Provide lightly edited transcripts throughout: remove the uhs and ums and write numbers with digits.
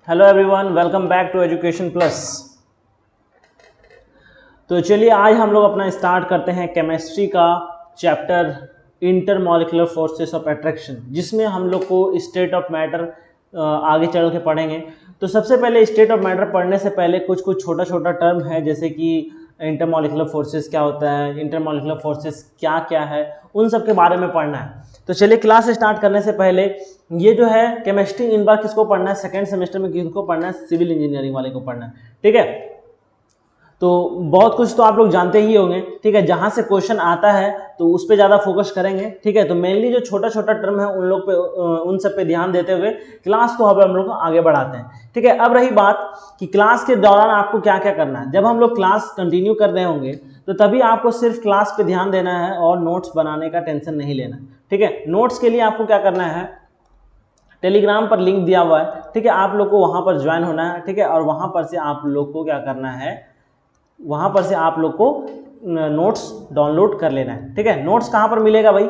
Hello everyone, welcome back to education plus. तो चलिए आज हम लोग अपना स्टार्ट करते हैं केमिस्ट्री का chapter intermolecular forces of attraction, जिसमें हम लोग को स्टेट ऑफ मैटर आगे चल के पढ़ेंगे। तो सबसे पहले स्टेट ऑफ मैटर पढ़ने से पहले कुछ छोटा छोटा टर्म है, जैसे कि इंटरमॉलिक्यूलर फोर्सेस क्या होता है, इंटरमॉलिक्यूलर फोर्सेस क्या क्या है, उन सब के बारे में पढ़ना है। तो चलिए क्लास स्टार्ट करने से पहले ये जो है केमिस्ट्री इन बार किसको पढ़ना है, सेकंड सेमेस्टर में किसको पढ़ना है, सिविल इंजीनियरिंग वाले को पढ़ना है। ठीक है, तो बहुत कुछ तो आप लोग जानते ही होंगे। ठीक है, जहां से क्वेश्चन आता है तो उस पर ज्यादा फोकस करेंगे। ठीक है, तो मेनली जो छोटा छोटा टर्म है उन लोग पे उन सब पे ध्यान देते हुए क्लास को हम लोग आगे बढ़ाते हैं। ठीक है, अब रही बात कि क्लास के दौरान आपको क्या क्या करना है। जब हम लोग क्लास कंटिन्यू कर रहे होंगे तो तभी आपको सिर्फ क्लास पे ध्यान देना है और नोट्स बनाने का टेंशन नहीं लेना। ठीक है, नोट्स के लिए आपको क्या करना है, टेलीग्राम पर लिंक दिया हुआ है। ठीक है, आप लोग को वहां पर ज्वाइन होना है। ठीक है, और वहां पर से आप लोग को क्या करना है, वहां पर से आप लोग को नोट्स डाउनलोड कर लेना है। ठीक है, नोट्स कहां पर मिलेगा भाई,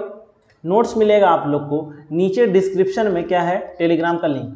नोट्स मिलेगा आप लोग को नीचे डिस्क्रिप्शन में, क्या है, टेलीग्राम का लिंक।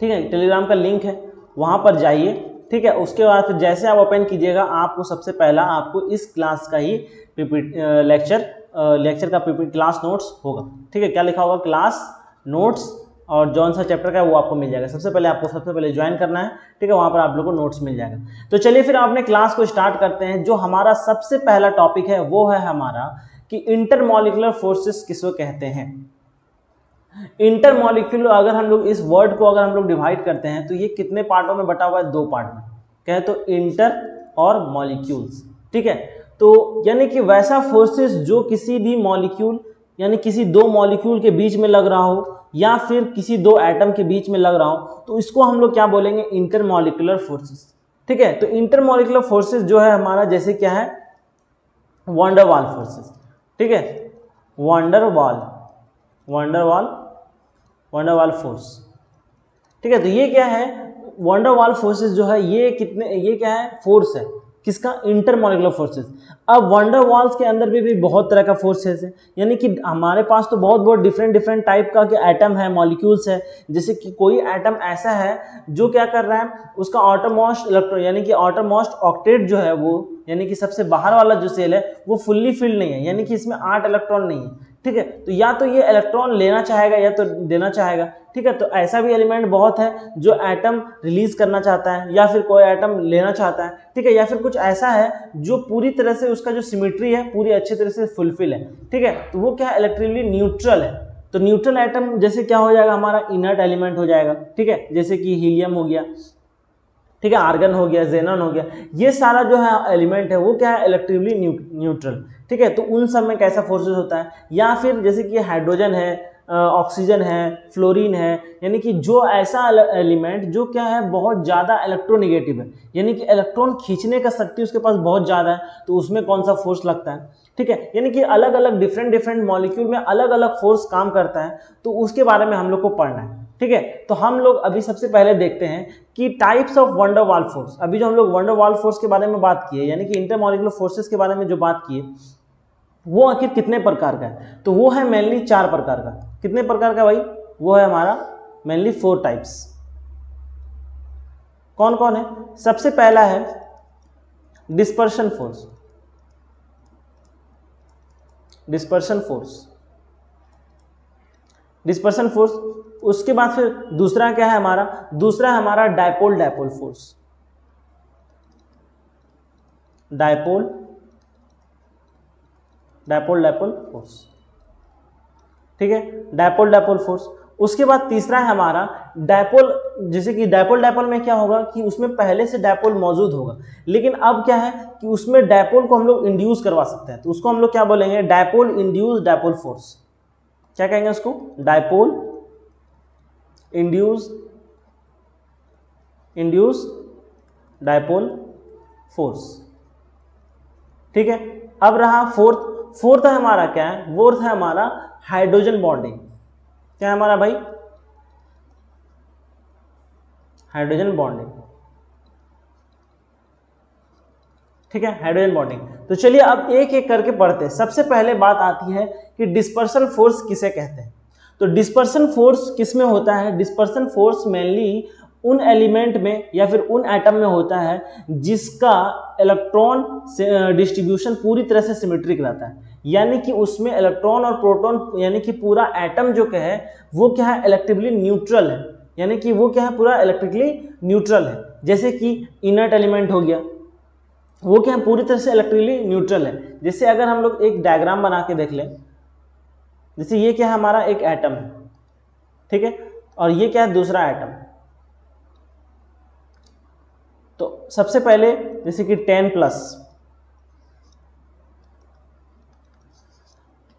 ठीक है, टेलीग्राम का लिंक है, वहां पर जाइए। ठीक है, उसके बाद फिर जैसे आप ओपन कीजिएगा आपको सबसे पहला आपको इस क्लास का ही लेक्चर का क्लास नोट्स होगा। ठीक है, क्या लिखा होगा, क्लास नोट्स, और जौन सा चैप्टर का है वो आपको मिल जाएगा। सबसे पहले ज्वाइन करना है। ठीक है, वहां पर आप लोग को नोट्स मिल जाएगा। तो चलिए फिर अपने क्लास को स्टार्ट करते हैं। जो हमारा सबसे पहला टॉपिक है वो है हमारा कि इंटरमॉलिक्यूलर फोर्सेस किसको कहते हैं। इंटरमॉलिक्यूलर, अगर हम लोग इस वर्ड को अगर हम लोग डिवाइड करते हैं तो ये कितने पार्टों में बटा हुआ है, दो पार्ट में। कहे तो इंटर और मॉलिक्यूल्स। ठीक है, तो यानी कि वैसा फोर्सेस जो किसी भी मॉलिक्यूल यानी किसी दो मॉलिक्यूल के बीच में लग रहा हो या फिर किसी दो एटम के बीच में लग रहा हो, तो इसको हम लोग क्या बोलेंगे, इंटरमॉलिक्यूलर फोर्सेस। ठीक है, तो इंटरमॉलिक्यूलर फोर्सेस जो है हमारा, जैसे क्या है, वंडरवाल फोर्सेस। ठीक है, वंडरवाल फोर्स। ठीक है, तो ये क्या है, वंडरवाल फोर्सेस जो है ये क्या है, फोर्स है किसका, इंटरमॉलिक्यूलर फोर्सेस। अब वंडरवाल्स के अंदर भी बहुत तरह का फोर्सेस है, यानी कि हमारे पास तो बहुत डिफरेंट टाइप का कि एटम है, मॉलिक्यूल्स है। जैसे कि कोई एटम ऐसा है जो क्या कर रहा है, उसका ऑटोमोस्ट इलेक्ट्रॉन यानी कि ऑटोमोस्ट ऑक्टेट जो है वो, यानी कि सबसे बाहर वाला जो सेल है वो फुल्ली फिल्ड नहीं है, यानी कि इसमें 8 इलेक्ट्रॉन नहीं है। ठीक है, तो या तो ये इलेक्ट्रॉन लेना चाहेगा या तो देना चाहेगा। ठीक है, तो ऐसा भी एलिमेंट बहुत है जो एटम रिलीज करना चाहता है या फिर कोई एटम लेना चाहता है। ठीक है, या फिर कुछ ऐसा है जो पूरी तरह से उसका जो सिमेट्री है पूरी अच्छी तरह से फुलफिल है। ठीक है, तो वो क्या है, इलेक्ट्रिकली न्यूट्रल है। तो न्यूट्रल एटम जैसे क्या हो जाएगा, हमारा इनर्ट एलिमेंट हो जाएगा। ठीक है, जैसे कि हीलियम हो गया, ठीक है, आर्गन हो गया, जेनन हो गया, ये सारा जो है एलिमेंट है वो क्या है, इलेक्ट्रिकली न्यूट्रल। ठीक है, तो उन सब में कैसा फोर्सेस होता है, या फिर जैसे कि हाइड्रोजन है, ऑक्सीजन है, फ्लोरीन है, यानी कि जो ऐसा एलिमेंट जो क्या है, बहुत ज़्यादा इलेक्ट्रोनेगेटिव है, यानी कि इलेक्ट्रॉन खींचने का शक्ति उसके पास बहुत ज़्यादा है, तो उसमें कौन सा फोर्स लगता है। ठीक है, यानी कि अलग अलग डिफरेंट मॉलिक्यूल में अलग अलग फोर्स काम करता है, तो उसके बारे में हम लोग को पढ़ना है। ठीक है, तो हम लोग अभी सबसे पहले देखते हैं कि टाइप्स ऑफ वंडरवाल फोर्स। अभी जो हम लोग वंडरवाल फोर्स के बारे में बात किए, यानी कि इंटरमॉलिक्यूलर फोर्सेस के बारे में जो बात किए, वो आखिर कितने प्रकार का है, तो वो है मेनली 4 प्रकार का। कितने प्रकार का भाई, वो है हमारा मेनली 4 टाइप्स। कौन कौन है, सबसे पहला है डिस्पर्शन फोर्स। डिस्पर्शन फोर्स, उसके बाद फिर दूसरा क्या है हमारा, दूसरा है हमारा डायपोल फोर्स। Dipole force. ठीक है, डायपोल फोर्स। उसके बाद तीसरा है हमारा डायपोल, जैसे कि डायपोल में क्या होगा कि उसमें पहले से डायपोल मौजूद होगा, लेकिन अब क्या है कि उसमें डायपोल को हम लोग इंड्यूस करवा सकते हैं, तो उसको हम लोग क्या बोलेंगे, डायपोल इंड्यूस डायपोल फोर्स। क्या कहेंगे उसको, डायपोल इंड्यूस डायपोल फोर्स। ठीक है, अब रहा फोर्थ है हमारा क्या है, फोर्थ है हमारा हाइड्रोजन बॉन्डिंग। क्या है हमारा भाई, हाइड्रोजन बॉन्डिंग। ठीक है, हाइड्रोजन बॉन्डिंग। तो चलिए अब एक एक करके पढ़ते हैं। सबसे पहले बात आती है कि डिस्पर्सल फोर्स किसे कहते हैं। तो डिस्पर्सन फोर्स किस में होता है? डिस्पर्सन फोर्स मेनली उन एलिमेंट में या फिर उन एटम में होता है जिसका इलेक्ट्रॉन डिस्ट्रीब्यूशन पूरी तरह से सिमेट्रिक रहता है, यानी कि उसमें इलेक्ट्रॉन और प्रोटॉन यानी कि पूरा एटम जो क्या है वो क्या है, इलेक्ट्रिकली न्यूट्रल है, यानी कि वो क्या है, पूरा इलेक्ट्रिकली न्यूट्रल है। जैसे कि इनर्ट एलिमेंट हो गया, वो क्या है, पूरी तरह से इलेक्ट्रिकली न्यूट्रल है। जैसे अगर हम लोग एक डायग्राम बना के देख लें, जैसे ये क्या है, हमारा एक एटम है, ठीक है, और ये क्या है, दूसरा एटम। तो सबसे पहले जैसे कि 10+,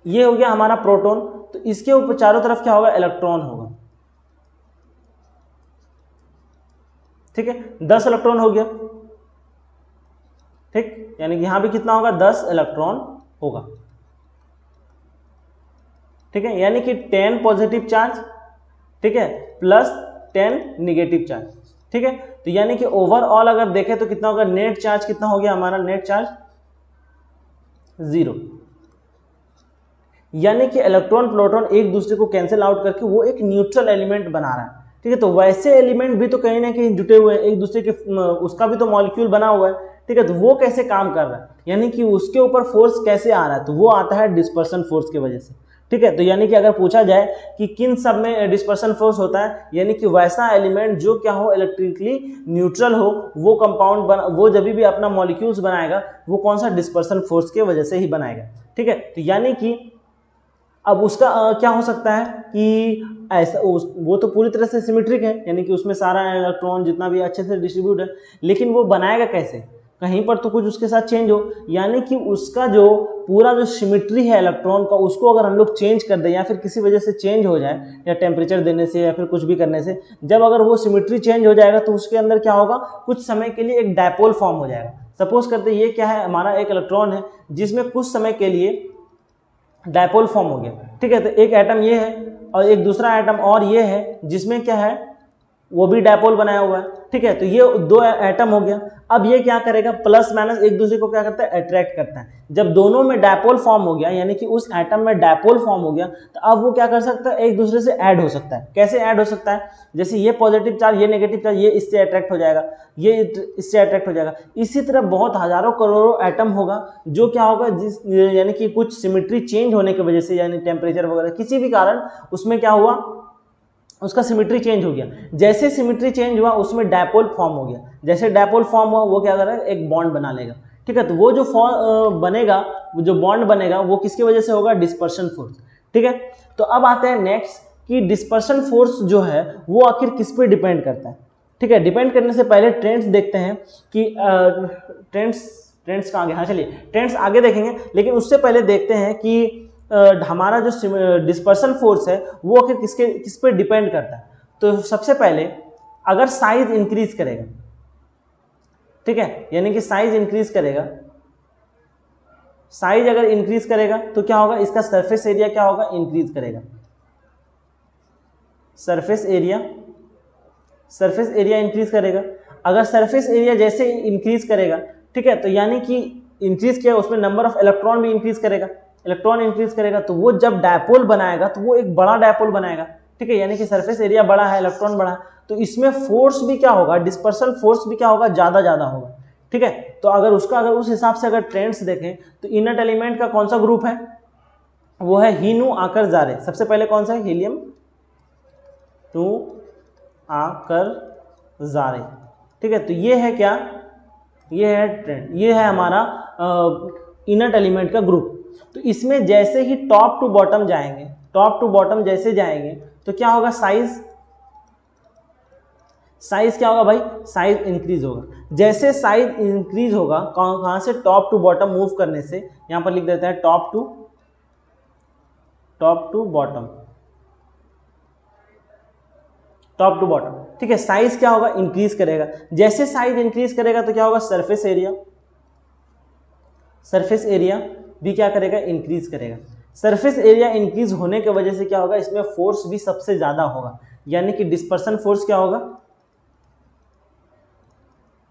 ये हो गया हमारा प्रोटॉन, तो इसके ऊपर चारों तरफ क्या होगा, इलेक्ट्रॉन होगा, ठीक है, 10 इलेक्ट्रॉन हो गया, ठीक, यानी कि यहां भी कितना होगा, 10 इलेक्ट्रॉन होगा, ठीक है, यानी कि 10 पॉजिटिव चार्ज, ठीक है, प्लस 10 निगेटिव चार्ज, ठीक है। तो यानी कि ओवरऑल अगर देखें तो कितना होगा, नेट चार्ज कितना हो गया हमारा, नेट चार्ज 0, यानी कि इलेक्ट्रॉन प्रोटॉन एक दूसरे को कैंसिल आउट करके वो एक न्यूट्रल एलिमेंट बना रहा है, ठीक है। तो वैसे एलिमेंट भी तो कहीं ना कहीं जुटे हुए हैं एक दूसरे के, उसका भी तो मॉलिक्यूल बना हुआ है, ठीक है, तो वो कैसे काम कर रहा है, यानी कि उसके ऊपर फोर्स कैसे आ रहा है, तो वो आता है डिस्पर्सन फोर्स की वजह से, ठीक है। तो यानी कि अगर पूछा जाए कि किन सब में डिस्पर्सन फोर्स होता है, यानी कि वैसा एलिमेंट जो क्या हो, इलेक्ट्रिकली न्यूट्रल हो, वो कंपाउंड वो जब भी अपना मॉलिक्यूल्स बनाएगा वो कौन सा, डिस्पर्सन फोर्स की वजह से ही बनाएगा, ठीक है। तो यानी कि अब उसका क्या हो सकता है कि ऐसा वो तो पूरी तरह से सिमेट्रिक है, यानी कि उसमें सारा इलेक्ट्रॉन जितना भी अच्छे से डिस्ट्रीब्यूट है, लेकिन वो बनाएगा कैसे, कहीं पर तो कुछ उसके साथ चेंज हो, यानी कि उसका जो पूरा जो सिमेट्री है इलेक्ट्रॉन का, उसको अगर हम लोग चेंज कर दें या फिर किसी वजह से चेंज हो जाए, या टेम्परेचर देने से या फिर कुछ भी करने से, जब अगर वो सिमेट्री चेंज हो जाएगा तो उसके अंदर क्या होगा, कुछ समय के लिए एक डायपोल फॉर्म हो जाएगा। सपोज करते ये क्या है, हमारा एक इलेक्ट्रॉन है जिसमें कुछ समय के लिए डायपोल फॉर्म हो गया, ठीक है। तो एक एटम ये है और एक दूसरा एटम और ये है जिसमें क्या है, वो भी डायपोल बनाया हुआ है, ठीक है। तो ये दो एटम हो गया। अब ये क्या करेगा, प्लस माइनस एक दूसरे को क्या करता है, अट्रैक्ट करता है। जब दोनों में डायपोल फॉर्म हो गया, यानी कि उस एटम में डायपोल फॉर्म हो गया, तो अब वो क्या कर सकता है, एक दूसरे से ऐड हो सकता है। कैसे ऐड हो सकता है, जैसे ये पॉजिटिव चार्ज, ये नेगेटिव चार्ज, ये इससे अट्रैक्ट हो जाएगा, ये इससे अट्रैक्ट हो जाएगा। इसी तरह बहुत हजारों करोड़ों एटम होगा जो क्या होगा, जिस यानी कि कुछ सिमेट्री चेंज होने की वजह से, यानी टेम्परेचर वगैरह किसी भी कारण उसमें क्या हुआ, उसका सिमेट्री चेंज हो गया। जैसे सिमेट्री चेंज हुआ उसमें डायपोल फॉर्म हो गया, जैसे डायपोल फॉर्म हुआ वो क्या करेगा, एक बॉन्ड बना लेगा, ठीक है। तो वो जो बनेगा, जो बॉन्ड बनेगा वो किसकी वजह से होगा, डिस्पर्सन फोर्स, ठीक है। तो अब आते हैं नेक्स्ट कि डिस्पर्सन फोर्स जो है वो आखिर किस पे डिपेंड करता है, ठीक है। डिपेंड करने से पहले ट्रेंड्स देखते हैं कि ट्रेंड्स कहाँ आगे, हाँ चलिए ट्रेंड्स आगे देखेंगे, लेकिन उससे पहले देखते हैं कि हमारा जो डिस्पर्सन फोर्स है वो आखिर किस पे डिपेंड करता है। तो सबसे पहले अगर साइज इंक्रीज करेगा, ठीक है, यानी कि साइज इंक्रीज करेगा, साइज अगर इंक्रीज करेगा तो क्या होगा, इसका सरफेस एरिया क्या होगा, इंक्रीज करेगा, सरफेस एरिया इंक्रीज करेगा। अगर सरफेस एरिया जैसे इंक्रीज करेगा, ठीक है, तो यानी कि इंक्रीज किया उसमें नंबर ऑफ इलेक्ट्रॉन भी इंक्रीज करेगा, इलेक्ट्रॉन इंक्रीज करेगा तो वो जब डायपोल बनाएगा तो वो एक बड़ा डायपोल बनाएगा, ठीक है, यानी कि सरफेस एरिया बड़ा है, इलेक्ट्रॉन बड़ा है, तो इसमें फोर्स भी क्या होगा, डिस्पर्सन फोर्स भी क्या होगा, ज्यादा होगा, ठीक है। तो अगर उस हिसाब से अगर ट्रेंड्स देखें तो इनर्ट एलिमेंट का कौन सा ग्रुप है, वो है हीनू आकर जारे। सबसे पहले कौन सा है, हीलियम 2 आकर जारे, ठीक है। तो ये है क्या, ये है ट्रेंड, ये है हमारा इनर्ट एलिमेंट का ग्रुप। तो इसमें जैसे ही टॉप टू बॉटम जाएंगे, टॉप टू बॉटम जैसे जाएंगे तो क्या होगा, साइज क्या होगा भाई, साइज इंक्रीज होगा। जैसे साइज इंक्रीज होगा कहां से, टॉप टू बॉटम मूव करने से, यहां पर लिख देते हैं top to bottom, top to bottom, ठीक है। साइज क्या होगा, इंक्रीज करेगा। जैसे साइज इंक्रीज करेगा तो क्या होगा, सरफेस एरिया भी क्या करेगा, इंक्रीज करेगा। सरफेस एरिया इंक्रीज होने की वजह से क्या होगा, इसमें फोर्स भी सबसे ज्यादा होगा, यानी कि डिस्पर्सन फोर्स क्या होगा,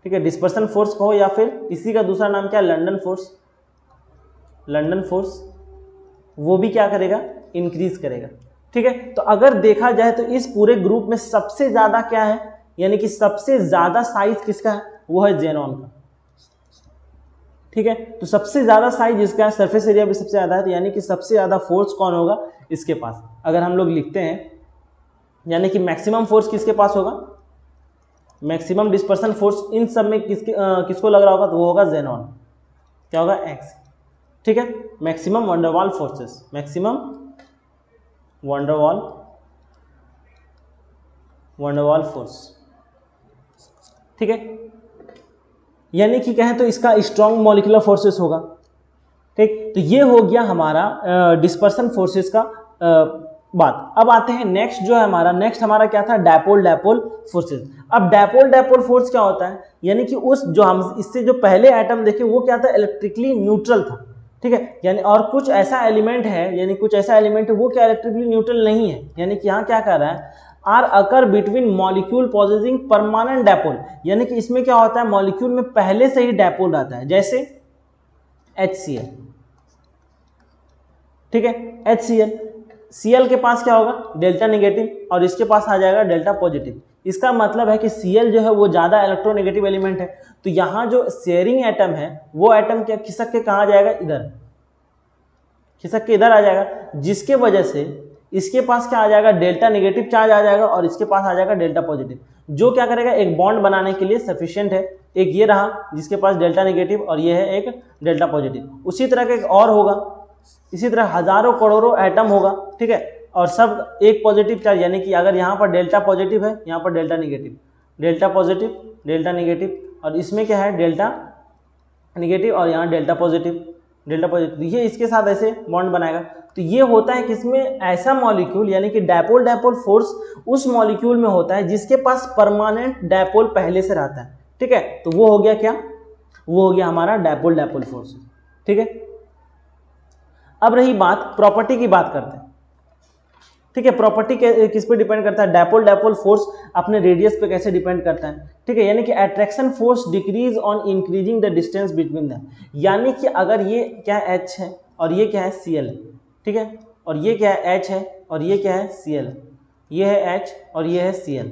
ठीक है, डिस्पर्सन फोर्स कहो या फिर इसी का दूसरा नाम क्या है, लंडन फोर्स, वो भी क्या करेगा, इंक्रीज करेगा, ठीक है। तो अगर देखा जाए तो इस पूरे ग्रुप में सबसे ज्यादा क्या है, यानी कि सबसे ज्यादा साइज किसका है, वो है ज़ेनॉन का। ठीक है, तो सबसे ज्यादा साइज इसका है, सरफेस एरिया भी सबसे ज्यादा है, तो यानी कि सबसे ज्यादा फोर्स कौन होगा, इसके पास। अगर हम लोग लिखते हैं यानी कि मैक्सिमम फोर्स किसके पास होगा, मैक्सिमम डिस्पर्सन फोर्स इन सब में किसको लग रहा होगा, तो वो होगा ज़ेनॉन। क्या होगा, एक्स। ठीक है, maximum van der Waals forces, maximum van der Waals force. ठीक है, यानी कि कहें तो इसका स्ट्रॉन्ग मॉलिक्यूलर फोर्सेस होगा। ठीक, तो ये हो गया हमारा डिस्पर्सन फोर्सेस का बात। अब आते हैं नेक्स्ट, जो है हमारा क्या था, डायपोल फोर्सेस। अब डायपोल फोर्स क्या होता है, यानी कि उस जो हम इससे जो पहले एटम देखे वो क्या था, इलेक्ट्रिकली न्यूट्रल था। ठीक है, यानी और कुछ ऐसा एलिमेंट है, यानी कुछ ऐसा एलिमेंट है वो क्या इलेक्ट्रिकली न्यूट्रल नहीं है, यानी कि यहाँ क्या कर रहा है, are occur between molecule possessing permanent dipole, यानी कि इसमें क्या होता है, मॉलिक्यूल में पहले से ही डायपोल रहता है, जैसे HCl। ठीक है, HCl, Cl के पास क्या होगा, डेल्टा नेगेटिव, और इसके पास आ जाएगा डेल्टा पॉजिटिव। इसका मतलब है कि Cl जो है वो ज्यादा इलेक्ट्रोनेगेटिव एलिमेंट है, तो यहाँ जो शेयरिंग एटम है वो एटम क्या खिसक के कहाँ जाएगा, इधर खिसक के इधर आ जाएगा, जिसके वजह से इसके पास क्या आ जाएगा, डेल्टा नेगेटिव चार्ज आ जाएगा, और इसके पास आ जाएगा डेल्टा पॉजिटिव, जो क्या करेगा, एक बॉन्ड बनाने के लिए सफिशिएंट है। एक ये रहा जिसके पास डेल्टा नेगेटिव, और ये है एक डेल्टा पॉजिटिव। उसी तरह का एक और होगा, इसी तरह हजारों करोड़ों एटम होगा। ठीक है, और सब एक पॉजिटिव चार्ज, यानी कि अगर यहाँ पर डेल्टा पॉजिटिव है, यहाँ पर delta negative, delta positive, delta negative, और इसमें क्या है, डेल्टा नेगेटिव, और यहाँ डेल्टा पॉजिटिव, ये इसके साथ ऐसे बॉन्ड बनाएगा। तो ये होता है कि इसमें ऐसा मॉलिक्यूल, यानी कि डायपोल फोर्स उस मॉलिक्यूल में होता है जिसके पास परमानेंट डायपोल पहले से रहता है। ठीक है, तो वो हो गया क्या, वो हो गया हमारा डायपोल फोर्स। ठीक है, अब रही बात प्रॉपर्टी की, बात करते हैं। ठीक है, प्रॉपर्टी किस पे डिपेंड करता है, डायपोल फोर्स अपने रेडियस पे कैसे डिपेंड करता है। ठीक है, यानी कि attraction force decrease on increasing the distance between them, यानी कि अगर ये क्या है, H है, और ये क्या है, Cl है। ठीक है, और ये क्या है, H है, और ये क्या है, Cl, ये है H और ये है Cl।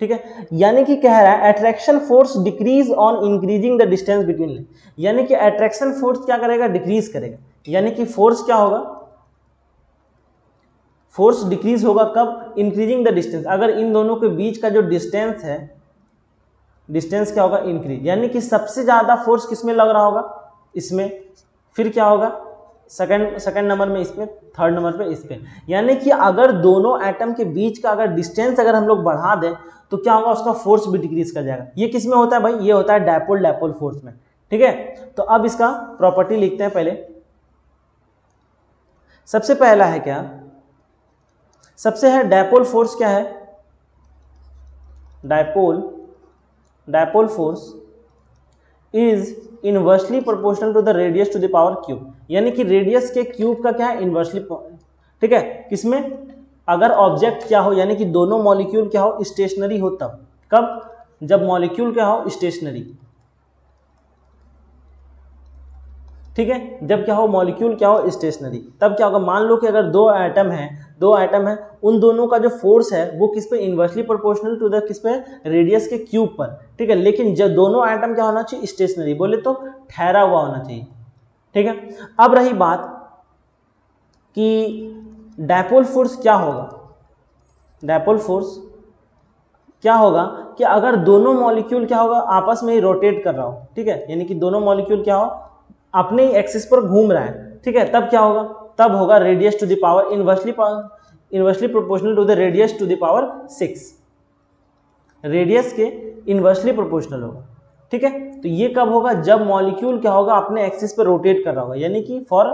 ठीक है, यानी कि कह रहा है attraction force decrease on increasing the distance between them, यानी कि अट्रैक्शन फोर्स क्या करेगा, डिक्रीज करेगा, यानी कि फोर्स क्या होगा, फोर्स डिक्रीज होगा कब, इंक्रीजिंग द डिस्टेंस, अगर इन दोनों के बीच का जो डिस्टेंस है, डिस्टेंस क्या होगा, इंक्रीज, यानी कि सबसे ज्यादा फोर्स किसमें लग रहा होगा, इसमें, फिर क्या होगा, सेकंड नंबर में इसमें, थर्ड नंबर पे इस पे। यानी कि अगर दोनों एटम के बीच का अगर डिस्टेंस अगर हम लोग बढ़ा दें तो क्या होगा, उसका फोर्स भी डिक्रीज कर जाएगा। ये किस में होता है भाई, ये होता है डायपोल फोर्स में। ठीक है, तो अब इसका प्रॉपर्टी लिखते हैं पहले। सबसे पहला है क्या, सबसे है डायपोल फोर्स, क्या है, dipole force is inversely proportional to the radius to the power cube, यानी कि रेडियस के क्यूब का क्या है, इनवर्सली। ठीक है, किसमें, अगर ऑब्जेक्ट क्या हो, यानी कि दोनों मॉलिक्यूल क्या हो, स्टेशनरी हो, तब, कब, जब मॉलिक्यूल क्या हो, स्टेशनरी। ठीक है, जब क्या हो, मॉलिक्यूल क्या हो, स्टेशनरी, तब क्या होगा, मान लो कि अगर दो एटम है, उन दोनों का जो फोर्स है वो किस पे, इनवर्सली प्रोपोर्शनल टू द किस पे, रेडियस के क्यूब पर। ठीक है, लेकिन जब दोनों एटम क्या होना चाहिए, स्टेशनरी, बोले तो ठहरा हुआ होना चाहिए। ठीक है, अब रही बात कि डायपोल फोर्स क्या होगा, डायपोल फोर्स क्या होगा कि अगर दोनों मॉलिक्यूल क्या होगा, आपस में ही रोटेट कर रहा हो। ठीक है, यानी कि दोनों मॉलिक्यूल क्या हो, अपने एक्सिस पर घूम रहा है। ठीक है, तब क्या होगा, तब होगा radius to the power inversely proportional to the radius to the power 6, radius के इनवर्सली प्रोपोर्शनल होगा। ठीक है, तो ये कब होगा, जब मॉलिक्यूल क्या होगा, अपने एक्सिस पर रोटेट कर रहा होगा, यानी कि for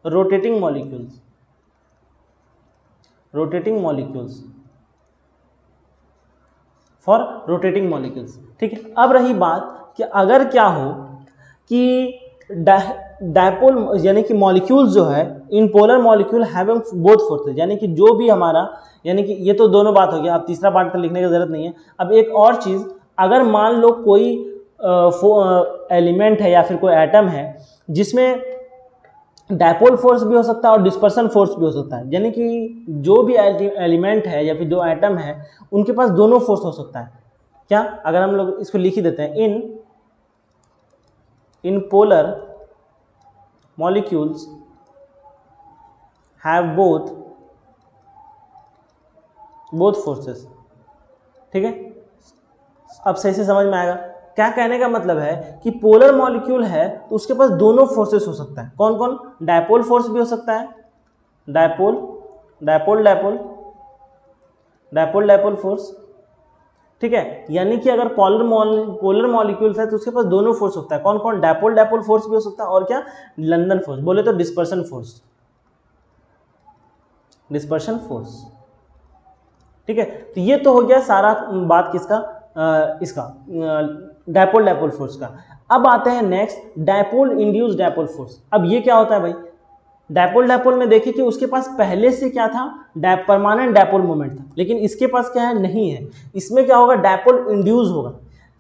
rotating molecules, for rotating molecules. ठीक है, अब रही बात कि अगर क्या हो कि डायपोल, यानी कि मॉलिक्यूल्स जो है, in polar molecule having both forces, यानी कि जो भी हमारा, यानी कि ये तो दोनों बात हो गया, अब तीसरा बात तो लिखने की जरूरत नहीं है। अब एक और चीज, अगर मान लो कोई एलिमेंट है या फिर कोई एटम है जिसमें डायपोल फोर्स भी हो सकता है और डिस्पर्सन फोर्स भी हो सकता है, यानी कि जो भी एलिमेंट है या फिर जो एटम है उनके पास दोनों फोर्स हो सकता है। क्या, अगर हम लोग इसको लिख ही देते हैं, in polar molecules have both forces. ठीक है, अब सही से समझ में आएगा। क्या कहने का मतलब है कि पोलर मॉलिक्यूल है तो उसके पास दोनों फोर्सेस हो सकता है। कौन कौन? डायपोल फोर्स भी हो सकता है, डायपोल फोर्स। ठीक है, यानी कि अगर पोलर मॉलिक्यूल्स है तो उसके पास दोनों फोर्स होता है। कौन कौन? डायपोल फोर्स भी हो सकता है, और क्या? लंदन फोर्स, बोले तो डिस्पर्सन फोर्स। ठीक है, तो ये तो हो गया सारा बात किसका, इसका डायपोल फोर्स का। अब आते हैं next, dipole induced dipole force. अब ये क्या होता है भाई? डायपोल में देखिए कि उसके पास पहले से क्या था, परमानेंट डायपोल मोमेंट था, लेकिन इसके पास क्या है, नहीं है। इसमें क्या होगा, डायपोल इंड्यूस होगा।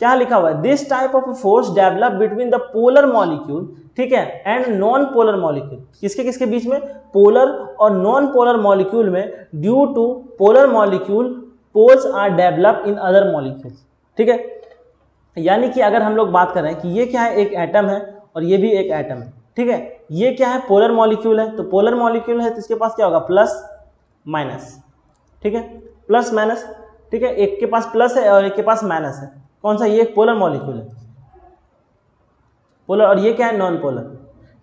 क्या लिखा हुआ है? This type of force develop between the polar molecule, ठीक है, एंड नॉन पोलर मॉलिक्यूल। किसके बीच में? पोलर और नॉन पोलर मॉलिक्यूल में। Due to polar molecule poles are develop in other molecules. ठीक है, यानी कि अगर हम लोग बात कर रहे हैं कि ये क्या है, एक एटम है और ये भी एक एटम है। ठीक है, ये क्या है, पोलर मॉलिक्यूल है, तो पोलर मॉलिक्यूल है तो इसके पास क्या होगा, प्लस माइनस। ठीक है, प्लस माइनस। ठीक है, एक के पास प्लस है और एक के पास माइनस है। कौन सा? ये एक पोलर मॉलिक्यूल है, पोलर, और ये क्या है, नॉन पोलर।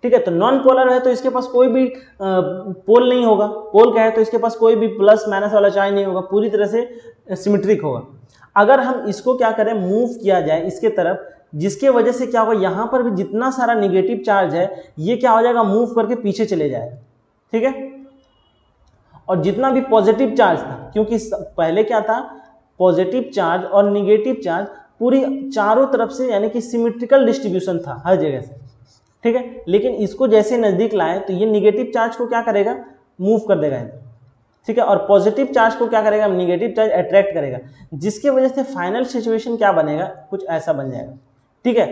ठीक है, तो नॉन पोलर है तो इसके पास कोई भी पोल नहीं होगा। पोल का है तो इसके पास कोई भी प्लस माइनस वाला चार्ज नहीं होगा, पूरी तरह से सिमेट्रिक होगा। अगर हम इसको क्या करें, मूव किया जाए इसके तरफ, जिसके वजह से क्या होगा, यहाँ पर भी जितना सारा निगेटिव चार्ज है ये क्या हो जाएगा, मूव करके पीछे चले जाएगा। ठीक है, और जितना भी पॉजिटिव चार्ज था, क्योंकि पहले क्या था, पॉजिटिव चार्ज और निगेटिव चार्ज पूरी चारों तरफ से, यानी कि सिमेट्रिकल डिस्ट्रीब्यूशन था हर जगह से। ठीक है, लेकिन इसको जैसे नजदीक लाए तो ये निगेटिव चार्ज को क्या करेगा, मूव कर देगा। ठीक है, और पॉजिटिव चार्ज को क्या करेगा, नेगेटिव चार्ज अट्रैक्ट करेगा, जिसके वजह से फाइनल सिचुएशन क्या बनेगा, कुछ ऐसा बन जाएगा। ठीक है,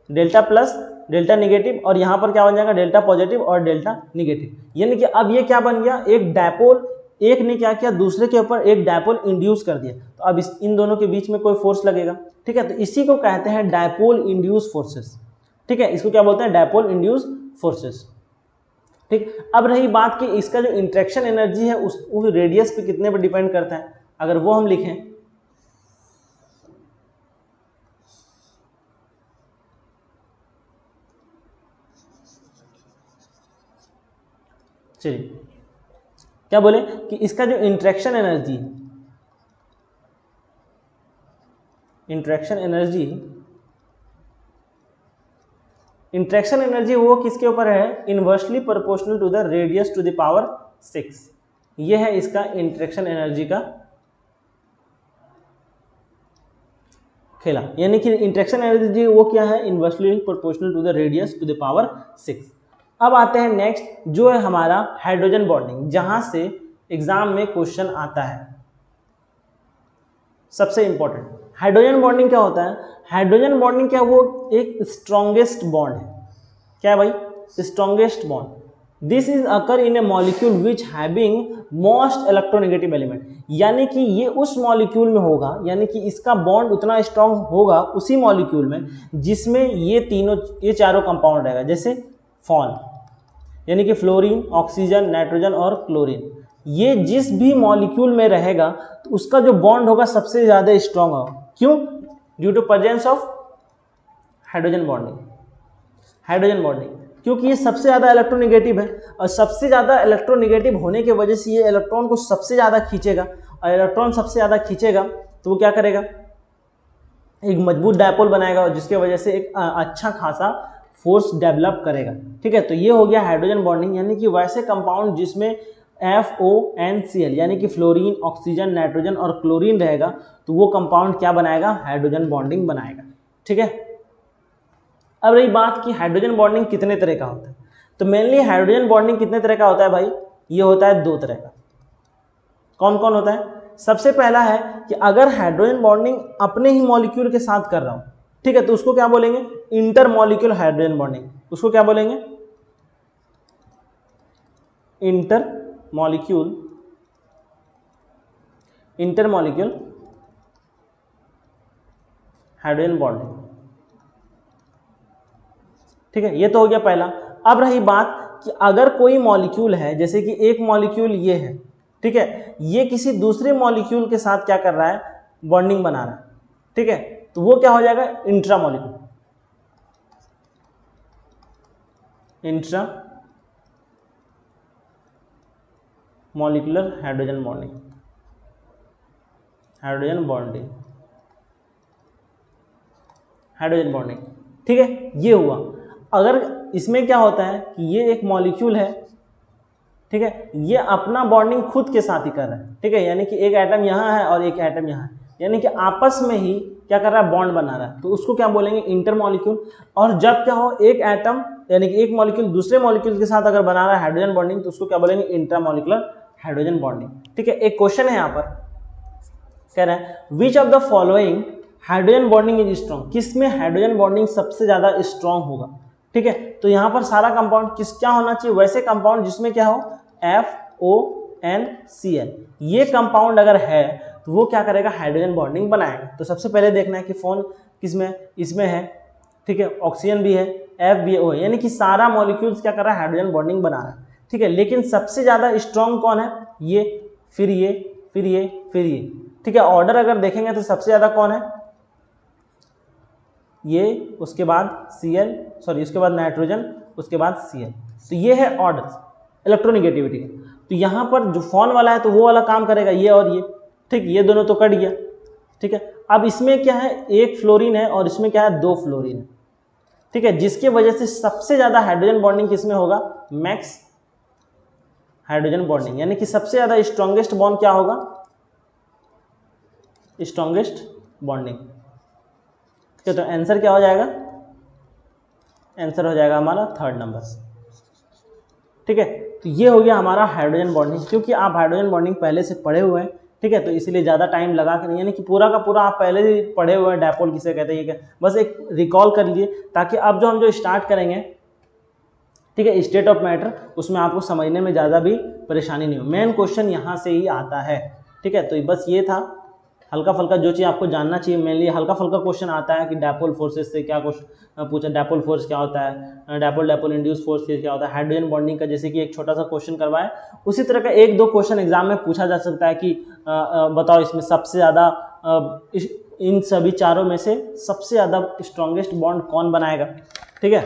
डेल्टा प्लस डेल्टा निगेटिव, और यहाँ पर क्या बन जाएगा, डेल्टा पॉजिटिव और डेल्टा निगेटिव। यानी कि अब ये क्या बन गया, एक डायपोल, एक ने क्या किया, दूसरे के ऊपर एक डायपोल इंड्यूस कर दिया, तो अब इन दोनों के बीच में कोई फोर्स लगेगा। ठीक है, तो इसी को कहते हैं डायपोल इंड्यूस फोर्सेस। ठीक है, इसको क्या बोलते हैं, डायपोल इंड्यूस फोर्सेस। ठीक, अब रही बात कि इसका जो इंटरेक्शन एनर्जी है उस रेडियस पे कितने पर डिपेंड करता है, अगर वो हम लिखें, चलिए क्या बोले कि इसका जो इंटरेक्शन एनर्जी वो किसके ऊपर है, inversely proportional to the radius to the power 6। ये है इसका इंटरेक्शन एनर्जी का खेला, यानी कि इंटरेक्शन एनर्जी वो क्या है, inversely proportional to the radius to the power 6। अब आते हैं नेक्स्ट, जो है हमारा हाइड्रोजन बॉन्डिंग, जहां से एग्जाम में क्वेश्चन आता है। सबसे इंपॉर्टेंट, हाइड्रोजन बॉन्डिंग क्या होता है? हाइड्रोजन बॉन्डिंग क्या, वो एक स्ट्रॉन्गेस्ट बॉन्ड है। क्या है भाई? Strongest bond. This is occur in A molecule which having most electronegative element, यानी कि ये उस मॉलिक्यूल में होगा, यानी कि इसका बॉन्ड उतना स्ट्रांग होगा उसी मॉलिक्यूल में जिसमें ये चारों कंपाउंड रहेगा, जैसे फॉन, यानी कि फ्लोरीन, ऑक्सीजन, नाइट्रोजन और क्लोरीन। ये जिस भी मॉलिक्यूल में रहेगा तो उसका जो बॉन्ड होगा सबसे ज़्यादा स्ट्रांग होगा। क्यों? Due to presence of hydrogen bonding. क्योंकि ये सबसे ज़्यादा इलेक्ट्रोनेगेटिव है, और सबसे ज़्यादा इलेक्ट्रोनेगेटिव होने की वजह से ये इलेक्ट्रॉन को सबसे ज़्यादा खींचेगा, और इलेक्ट्रॉन सबसे ज़्यादा खींचेगा तो वो क्या करेगा, एक मजबूत डायपोल बनाएगा, और जिसके वजह से एक अच्छा खासा फोर्स डेवलप करेगा। ठीक है, तो ये हो गया हाइड्रोजन बॉन्डिंग, यानी कि वैसे कंपाउंड जिसमें FONCl यानी कि फ्लोरीन, ऑक्सीजन, नाइट्रोजन और क्लोरीन रहेगा, तो वो कंपाउंड क्या बनाएगा, हाइड्रोजन बॉन्डिंग बनाएगा। ठीक है, अब रही बात कि हाइड्रोजन बॉन्डिंग कितने तरह का होता है, तो मेनली हाइड्रोजन बॉन्डिंग कितने तरह का होता है भाई, ये होता है 2 तरह का। कौन कौन होता है? सबसे पहला है कि अगर हाइड्रोजन बॉन्डिंग अपने ही मॉलिक्यूल के साथ कर रहा हूं, ठीक है, तो उसको क्या बोलेंगे, इंटर मॉलिक्यूल हाइड्रोजन बॉन्डिंग। उसको क्या बोलेंगे, इंटरमॉलिक्यूल हाइड्रोजन बॉन्डिंग। ठीक है, ये तो हो गया पहला। अब रही बात कि अगर कोई मॉलिक्यूल है, जैसे कि एक मॉलिक्यूल ये है, ठीक है, ये किसी दूसरे मॉलिक्यूल के साथ क्या कर रहा है, बॉन्डिंग बना रहा है, ठीक है, तो वो क्या हो जाएगा, इंट्रामॉलिक्यूल, इंट्रामॉलिक्यूलर हाइड्रोजन बॉन्डिंग, ठीक है, ये हुआ। अगर इसमें क्या होता है कि ये एक मॉलिक्यूल है, ठीक है, ये अपना बॉन्डिंग खुद के साथ ही कर रहा है, ठीक है, यानी कि एक एटम यहाँ है और एक एटम यहाँ है, यानी कि आपस में ही क्या कर रहा है, बॉन्ड बना रहा है, तो उसको क्या बोलेंगे, इंटरमॉलिक्यूल। और जब क्या हो, एक एटम यानी कि एक मॉलिक्यूल दूसरे मॉलिक्यूल के साथ अगर बना रहा है हाइड्रोजन बॉन्डिंग, तो उसको क्या बोलेंगे, इंट्रामॉलिक्यूलर हाइड्रोजन बॉन्डिंग। ठीक है, एक क्वेश्चन है यहाँ पर, कह रहा है which of the following hydrogen bonding is strong, किसमें हाइड्रोजन बॉन्डिंग सबसे ज्यादा स्ट्रॉन्ग होगा। ठीक है, तो यहाँ पर सारा कंपाउंड क्या होना चाहिए, वैसे कंपाउंड जिसमें क्या हो, FONCl, ये कंपाउंड अगर है तो वो क्या करेगा, हाइड्रोजन बॉन्डिंग बनाएगा। तो सबसे पहले देखना है कि फोन किसमें, इसमें है, ठीक है, ऑक्सीजन भी है, F भी है, यानी कि सारा मॉलिक्यूल्स क्या कर रहा है, हाइड्रोजन बॉन्डिंग बना रहा है। ठीक है, लेकिन सबसे ज्यादा स्ट्रॉन्ग कौन है, ये, फिर ये, फिर ये, फिर ये। ठीक है, ऑर्डर अगर देखेंगे तो सबसे ज्यादा कौन है, ये, उसके बाद Cl, सॉरी उसके बाद नाइट्रोजन, उसके बाद Cl। तो ये है ऑर्डर इलेक्ट्रोनिगेटिविटी का। तो यहाँ पर जो फोन वाला है तो वो वाला काम करेगा, ये और ये, ठीक, ये दोनों तो कट गया। ठीक है, अब इसमें क्या है, एक फ्लोरीन है और इसमें क्या है, 2 फ्लोरीन है। ठीक है, जिसकी वजह से सबसे ज्यादा हाइड्रोजन बॉन्डिंग किसमें होगा, मैक्स हाइड्रोजन बॉन्डिंग, यानी कि सबसे ज्यादा स्ट्रॉन्गेस्ट बॉन्ड क्या होगा, स्ट्रॉन्गेस्ट बॉन्डिंग। ठीक है, तो आंसर क्या हो जाएगा, आंसर हो जाएगा हमारा 3rd नंबर। ठीक है, तो ये हो गया हमारा हाइड्रोजन बॉन्डिंग। क्योंकि आप हाइड्रोजन बॉन्डिंग पहले से पढ़े हुए हैं, ठीक है, तो इसलिए ज़्यादा टाइम लगा के नहीं, यानी कि पूरा का पूरा आप पहले ही पढ़े हुए हैं, डायपोल किसे कहते हैं, ये क्या, बस एक रिकॉल कर लीजिए, ताकि अब जो हम जो स्टार्ट करेंगे, ठीक है, स्टेट ऑफ मैटर, उसमें आपको समझने में ज़्यादा भी परेशानी नहीं हो। मेन क्वेश्चन यहाँ से ही आता है। ठीक है, तो बस ये था हल्का फुल्का जो चीज़ आपको जानना चाहिए, मेनली हल्का फुल्का क्वेश्चन आता है कि डायपोल फोर्सेस से क्या क्वेश्चन पूछा, डायपोल फोर्स क्या होता है, डायपोल इंड्यूस फोर्स क्या होता है, हाइड्रोजन बॉन्डिंग का जैसे कि एक छोटा सा क्वेश्चन करवाए, उसी तरह का 1-2 क्वेश्चन एग्जाम में पूछा जा सकता है कि बताओ इसमें सबसे ज़्यादा इन सभी चारों में से सबसे ज़्यादा स्ट्रॉन्गेस्ट बॉन्ड कौन बनाएगा। ठीक है,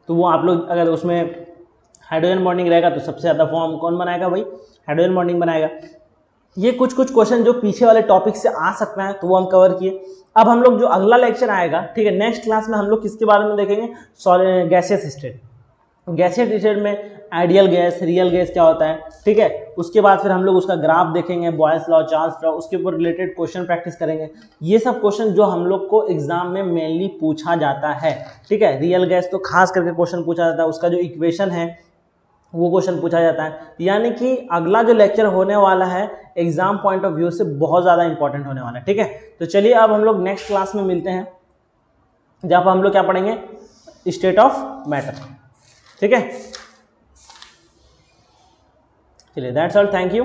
तो वो आप लोग अगर उसमें हाइड्रोजन बॉन्डिंग रहेगा तो सबसे ज़्यादा फॉर्म कौन बनाएगा, भाई हाइड्रोजन बॉन्डिंग बनाएगा। ये कुछ क्वेश्चन जो पीछे वाले टॉपिक से आ सकता है तो वो हम कवर किए। अब हम लोग जो अगला लेक्चर आएगा, ठीक है, नेक्स्ट क्लास में हम लोग किसके बारे में देखेंगे, गैसियस स्टेट। गैसियस स्टेट में आइडियल गैस, रियल गैस क्या होता है, ठीक है, उसके बाद फिर हम लोग उसका ग्राफ देखेंगे, बॉयल्स लॉ, चार्ल्स लॉ, उसके ऊपर रिलेटेड क्वेश्चन प्रैक्टिस करेंगे। ये सब क्वेश्चन जो हम लोग को एग्जाम में मेनली पूछा जाता है। ठीक है, रियल गैस तो खास करके क्वेश्चन पूछा जाता है, उसका जो इक्वेशन है वो क्वेश्चन पूछा जाता है। यानी कि अगला जो लेक्चर होने वाला है एग्जाम पॉइंट ऑफ व्यू से बहुत ज़्यादा इंपॉर्टेंट होने वाला है। ठीक है, तो चलिए अब हम लोग नेक्स्ट क्लास में मिलते हैं, जहाँ पर हम लोग क्या पढ़ेंगे, स्टेट ऑफ मैटर। ठीक है, चलिए, दैट्स ऑल, थैंक यू।